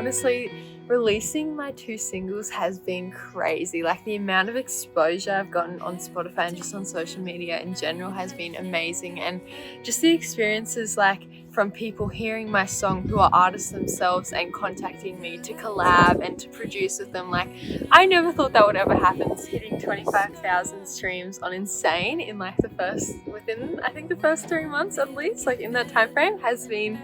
honestly, releasing my 2 singles has been crazy. Like, the amount of exposure I've gotten on Spotify and just on social media in general has been amazing, and just the experiences like from people hearing my song who are artists themselves and contacting me to collab and to produce with them. Like, I never thought that would ever happen. It's hitting 25,000 streams on Insane in like within I think the first 3 months at least, like in that time frame, has been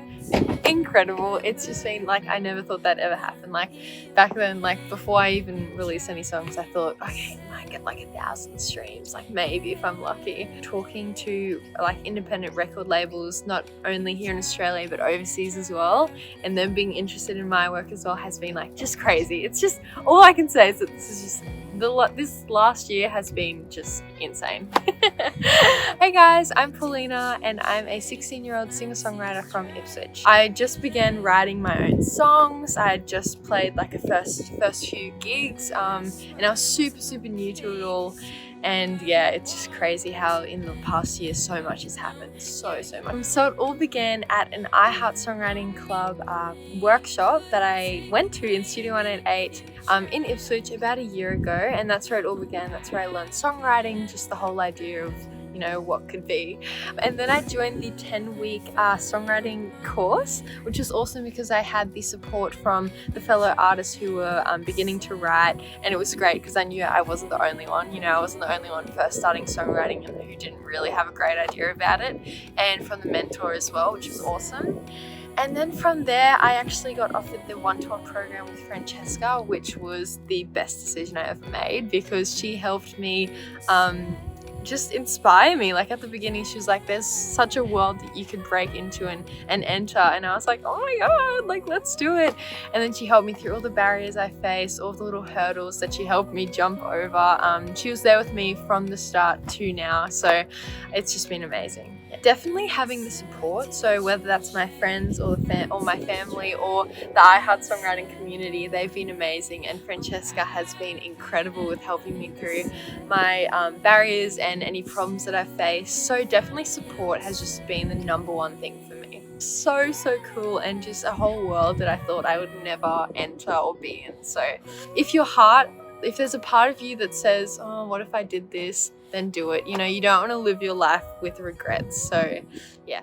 incredible. It's just been like, I never thought that ever happened. Like back then, like before I even released any songs, I thought, okay, I might get like 1,000 streams, like maybe if I'm lucky. Talking to like independent record labels, not only here in Australia but overseas as well, and them being interested in my work as well, has been like just crazy. It's just, all I can say is that this last year has been just insane. Hey guys, I'm Paulina and I'm a 16-year-old singer-songwriter from Ipswich. I just began writing my own songs. I had just played like a first few gigs, and I was super new to it all. And yeah, it's just crazy how in the past year so much has happened, so much. So it all began at an I Heart Songwriting Club workshop that I went to in Studio 188 in Ipswich about a year ago, and that's where it all began. That's where I learned songwriting, just the whole idea of, you know, what could be. And then I joined the 10-week songwriting course, which was awesome because I had the support from the fellow artists who were beginning to write, and it was great because I knew I wasn't the only one. You know, I wasn't the only one first starting songwriting and who didn't really have a great idea about it, and from the mentor as well, which was awesome. And then from there, I actually got offered the one-to-one program with Francesca, which was the best decision I ever made because she helped me just inspire me. Like at the beginning she was like, there's such a world that you could break into and enter, and I was like, oh my god, like let's do it. And then she helped me through all the barriers I faced, all the little hurdles that she helped me jump over. She was there with me from the start to now, so it's just been amazing. Definitely having the support, so whether that's my friends or my family or the I Heart Songwriting community, they've been amazing, and Francesca has been incredible with helping me through my barriers and any problems that I face. So definitely support has just been the number one thing for me. So cool, and just a whole world that I thought I would never enter or be in. So if there's a part of you that says, oh, what if I did this, then do it. You know, you don't want to live your life with regrets. So yeah.